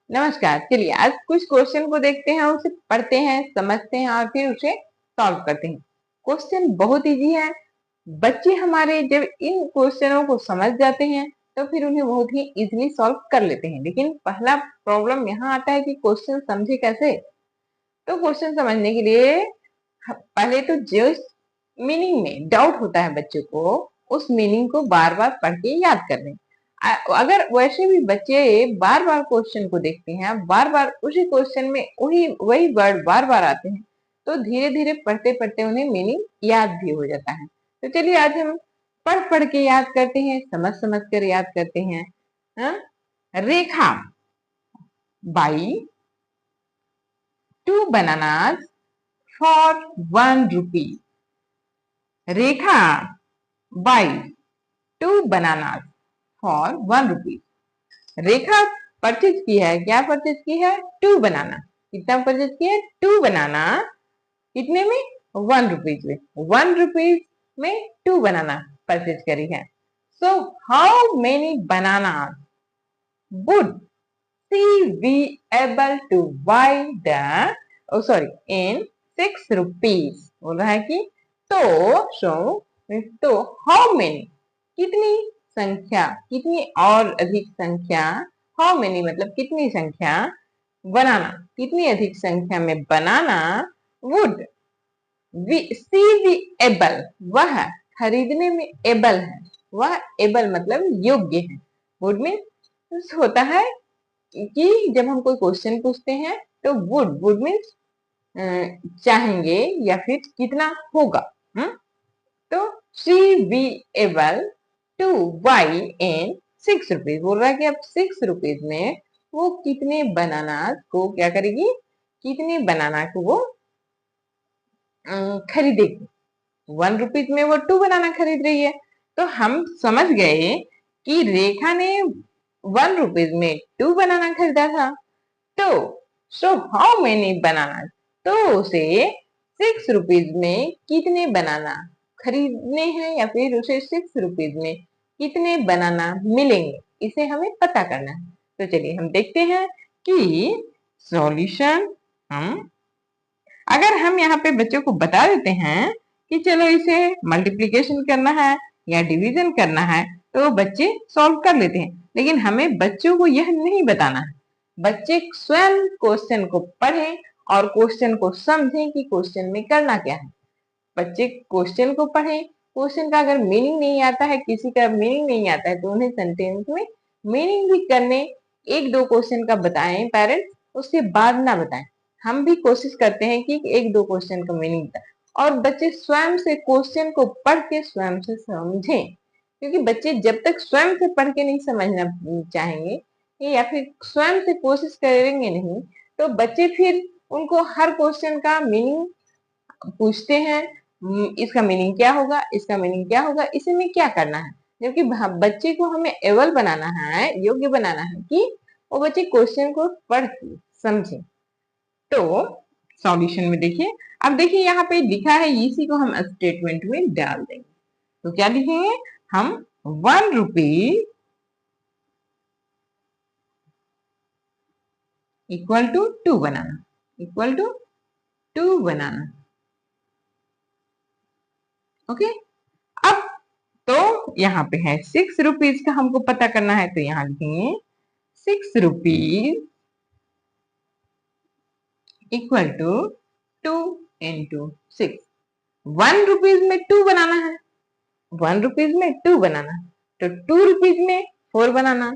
नमस्कार। चलिए आज कुछ क्वेश्चन को देखते हैं, उसे पढ़ते हैं, समझते हैं और फिर उसे सॉल्व करते हैं। क्वेश्चन बहुत इजी है। बच्चे हमारे जब इन क्वेश्चनों को समझ जाते हैं तो फिर उन्हें बहुत ही इजीली सॉल्व कर लेते हैं। लेकिन पहला प्रॉब्लम यहाँ आता है कि क्वेश्चन समझे कैसे। तो क्वेश्चन समझने के लिए पहले तो जो मीनिंग में डाउट होता है बच्चों को, उस मीनिंग को बार बार पढ़ के याद कर लें। अगर वैसे भी बच्चे बार बार क्वेश्चन को देखते हैं, बार बार उसी क्वेश्चन में वही वही वर्ड बार बार आते हैं, तो धीरे धीरे पढ़ते पढ़ते उन्हें मीनिंग याद भी हो जाता है। तो चलिए आज हम पढ़ पढ़ के याद करते हैं, समझ समझ कर याद करते हैं। हाँ? Rekha, buy 2 bananas for 1 rupee। Rekha buy 2 bananas for 1 rupee। Rekha purchase की है, क्या परचेज की है? 2 बनाना। कितना परचेज की है? 2 बनाना। कितने में? 1 रुपीज में। 1 रुपीज में 2 बनाना परचेज करी है। So how many banana would see be able to buy the, sorry, in 6 rupees. बोल रहा है कि तो तो हाउ मेनी, कितनी संख्या, कितनी और अधिक संख्या। हाउ मेनी मतलब कितनी संख्या, बनाना कितनी अधिक संख्या में बनाना, वुड सी बी एबल, वह खरीदने में एबल है। वह एबल मतलब योग्य है। वुड में होता है कि जब हम कोई क्वेश्चन पूछते हैं तो वुड मीन्स चाहेंगे या फिर कितना होगा। तो she be able to by in 6 rupees. बोल रहा है कि अब 6 रुपीज में वो कितने बनाना को क्या करेगी, कितने बनाना को वो खरीदेगी। 1 रुपीज में वो 2 बनाना खरीद रही है। तो हम समझ गए कि रेखा ने 1 रुपीज में 2 बनाना खरीदा था। तो सो हाउ मेनी बनाना, तो उसे 6 रुपीज में कितने बनाना खरीदने हैं या फिर उसे 6 रुपीज में कितने बनाना मिलेंगे, इसे हमें पता करना है। तो चलिए हम देखते हैं कि सॉल्यूशन हम, अगर हम यहाँ पे बच्चों को बता देते हैं कि चलो इसे मल्टीप्लीकेशन करना है या डिवीजन करना है, तो बच्चे सॉल्व कर लेते हैं। लेकिन हमें बच्चों को यह नहीं बताना है। बच्चे स्वयं क्वेश्चन को पढ़ें और क्वेश्चन को समझें कि क्वेश्चन में करना क्या है। बच्चे क्वेश्चन को पढ़ें, क्वेश्चन का अगर मीनिंग नहीं आता है, किसी का मीनिंग नहीं आता है, तो उन्हें सेंटेंस में मीनिंग भी करने, 1-2 क्वेश्चन का बताएं पेरेंट्स, उसके बाद ना बताएं। हम भी कोशिश करते हैं कि 1-2 क्वेश्चन का मीनिंग बताएं और बच्चे स्वयं से क्वेश्चन को पढ़ के स्वयं से समझें। क्योंकि बच्चे जब तक स्वयं से पढ़ के नहीं समझना चाहेंगे या फिर स्वयं से कोशिश करेंगे नहीं, तो बच्चे फिर उनको हर क्वेश्चन का मीनिंग पूछते हैं, इसका मीनिंग क्या होगा, इसका मीनिंग क्या होगा, इसे में क्या करना है। जबकि बच्चे को हमें एबल बनाना है, योग्य बनाना है कि वो बच्चे क्वेश्चन को पढ़ के समझे। तो सॉल्यूशन में देखिए, अब देखिए यहाँ पे लिखा है, इसी को हम स्टेटमेंट में डाल देंगे। तो क्या लिखेंगे हम? 1 rupee equal to 2 banana, equal to 2 banana. Okay. अब तो यहाँ पे है 6 रुपीज का हमको पता करना है, तो यहाँ लिखेंगे 6 rupees equal to 2 into 6। 1 rupees में 2 बनाना है, 1 रुपीज में 2 बनाना, तो 2 रुपीज में 4 बनाना,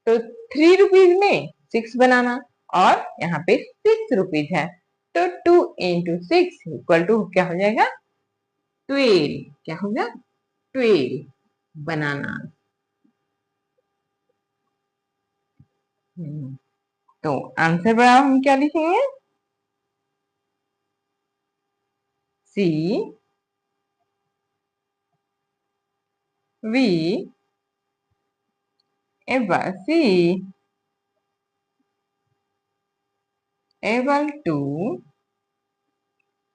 तो 3 रुपीज में 6 बनाना, और यहाँ पे 6 रुपीज है, तो 2 into 6 इक्वल टू क्या हो जाएगा? 12। क्या होगा? 12 बनाना। तो आंसर बड़ा हम क्या लिखेंगे? See we see able to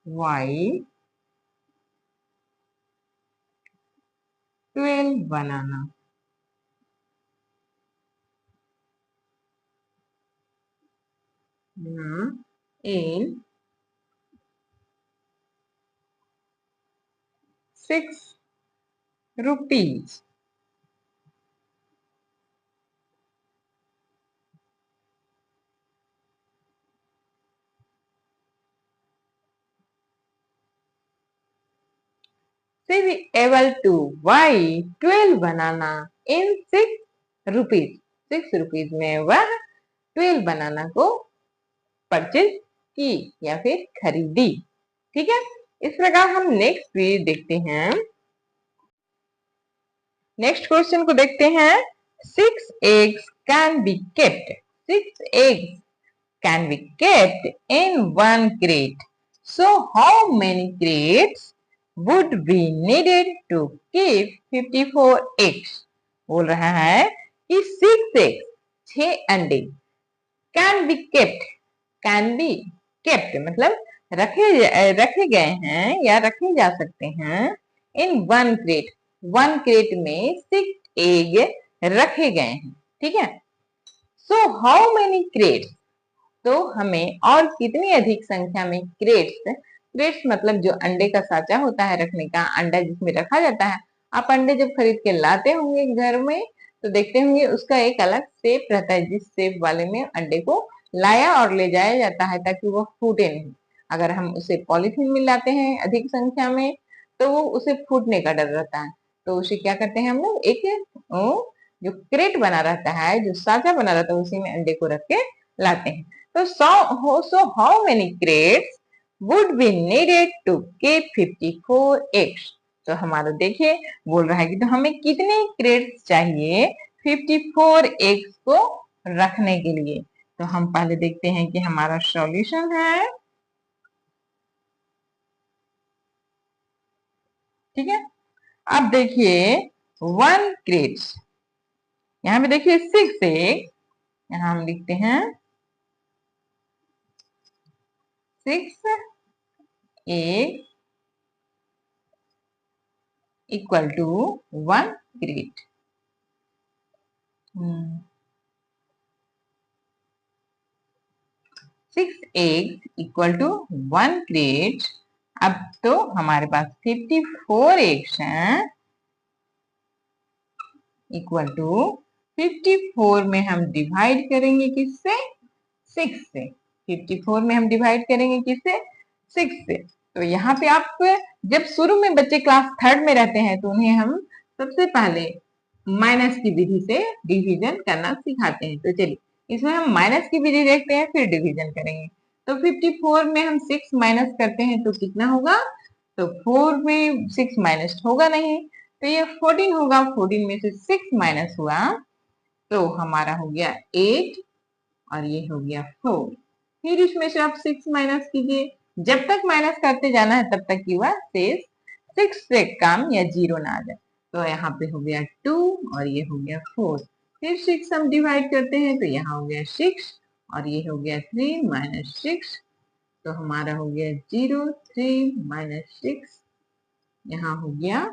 buy 12 banana। in 6 rupees. They be able to buy 12 banana in 6 rupees. 6 rupees में वह 12 बनाना को परचेज की या फिर खरीदी। ठीक है, इस प्रकार हम नेक्स्ट भी देखते हैं। नेक्स्ट क्वेश्चन को देखते हैं। 6 eggs can be kept. 6 eggs can be kept in one crate. So how many crates would be needed to keep 54 eggs? बोल रहा है कि 6 eggs 6 अंडे can be kept, can be kept मतलब रखे गए हैं या रखे जा सकते हैं in one crate, one crate में 6 egg रखे गए हैं। ठीक है, so how many crates, तो हमें और कितनी अधिक संख्या में क्रेट्स, क्रेट्स मतलब जो अंडे का साचा होता है रखने का, अंडा जिसमें रखा जाता है। आप अंडे जब खरीद के लाते होंगे घर में तो देखते होंगे उसका एक अलग शेप रहता है, जिस शेप वाले में अंडे को लाया और ले जाया जाता है ताकि वो फूटे नहीं। अगर हम उसे पॉलिथीन में लाते हैं अधिक संख्या में तो वो उसे फूटने का डर रहता है, तो उसे क्या करते हैं हम लोग, एक जो क्रेट बना रहता है, जो साचा बना रहता है, उसी में अंडे को रख के लाते हैं। तो so how many crates would be needed to keep 54 eggs? तो हमारा देखिए बोल रहा है कि तो हमें कितने क्रेट्स चाहिए 54 एग्स को रखने के लिए। तो हम पहले देखते हैं कि हमारा सॉल्यूशन है। ठीक है, अब देखिए 1 क्रेट्स, यहाँ पे देखिए 6 एग, यहाँ हम लिखते हैं 6 egg equal to 1 crate. 6 eggs equal to 1 crate. अब तो हमारे पास 54 एग्स हैं, इक्वल टू 54 में हम डिवाइड करेंगे किससे, 6 से। 54 में हम डिवाइड करेंगे किससे, 6 से। तो यहाँ पे आप जब शुरू में बच्चे क्लास 3rd में रहते हैं तो उन्हें हम सबसे पहले माइनस की विधि से डिवीजन करना सिखाते हैं। तो चलिए इसमें हम माइनस की विधि देखते हैं फिर डिवीजन करेंगे। तो 54 में हम 6 माइनस करते हैं तो कितना होगा, तो 4 में 6 माइनस होगा नहीं तो ये 14 होगा। 14 में से 6 माइनस हुआ तो हमारा हो गया 8 और ये हो गया 4। फिर इसमें से आप 6 माइनस कीजिए, जब तक माइनस करते जाना है तब तक कि वह शेष 6 से कम या 0 ना आ जाए। तो यहाँ पे हो गया 2 और ये हो गया 4। फिर 6 हम डिवाइड करते हैं तो यहाँ हो गया 6 और ये हो गया 3 माइनस 6, तो हमारा हो गया 0, 3 माइनस 6, यहाँ हो गया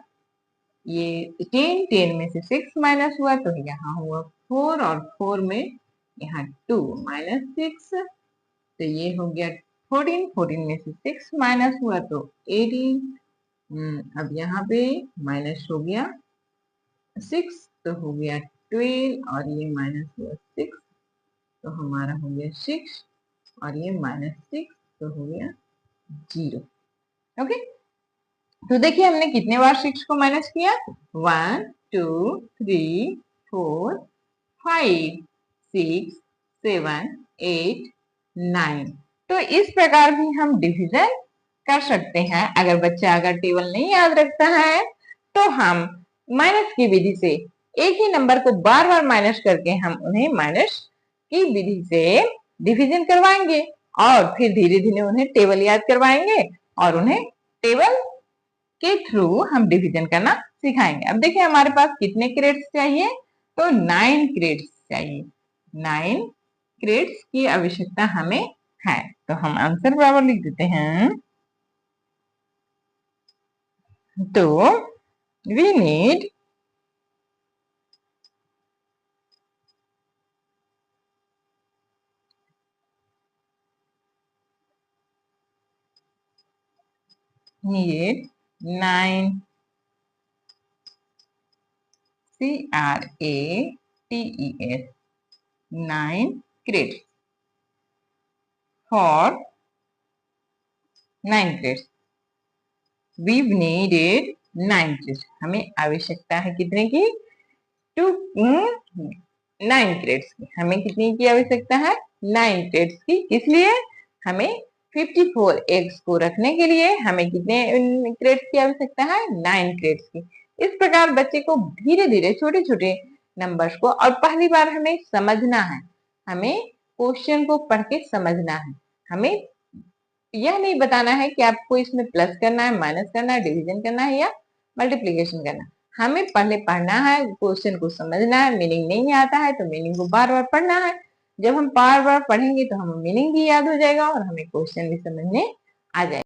ये 10 में से 6 माइनस हुआ तो यहाँ हुआ 4 और 4 में यहाँ 2 माइनस 6, तो ये हो गया 14। 14 में से 6 माइनस हुआ तो 18। अब यहाँ पे माइनस हो गया 6 तो हो गया 12 और ये माइनस हुआ 6 तो हमारा हो गया 6 और ये माइनस 6 तो हो गया 0। ओके, तो देखिए हमने कितने बार 6 को माइनस किया, 1 2 3 4 5 6 7 8 9। तो इस प्रकार भी हम डिवीजन कर सकते हैं। अगर बच्चा अगर टेबल नहीं याद रखता है तो हम माइनस की विधि से एक ही नंबर को बार बार माइनस करके हम उन्हें माइनस की विधि से डिवीजन करवाएंगे और फिर धीरे धीरे उन्हें टेबल याद करवाएंगे और उन्हें टेबल के थ्रू हम डिवीजन करना सिखाएंगे। अब देखिए हमारे पास कितने क्रेड्स चाहिए, तो 9 क्रेड्स चाहिए। 9 क्रेड्स की आवश्यकता हमें है। तो हम आंसर बराबर लिख देते हैं। तो we need needed 9 CRATES 9 crates for 9 crates. We've needed 9 crates. हमें आवश्यकता है कितने की? 9 crates की. हमें कितनी की आवश्यकता है? 9 crates की. इसलिए हमें 54 एग्स को रखने के लिए हमें कितने क्रेट्स की आवश्यकता है? 9 क्रेट्स की. इस प्रकार बच्चे को धीरे धीरे छोटे छोटे नंबर्स को, और पहली बार हमें समझना है, हमें क्वेश्चन को पढ़ के समझना है. हमें यह नहीं बताना है कि आपको इसमें प्लस करना है, माइनस करना है, डिवीजन करना है या मल्टीप्लीकेशन करना है. हमें पहले पढ़ना है, क्वेश्चन को समझना है. मीनिंग नहीं आता है तो मीनिंग को बार बार पढ़ना है. जब हम बार बार पढ़ेंगे तो हमें मीनिंग भी याद हो जाएगा और हमें क्वेश्चन भी समझने आ जाएगा.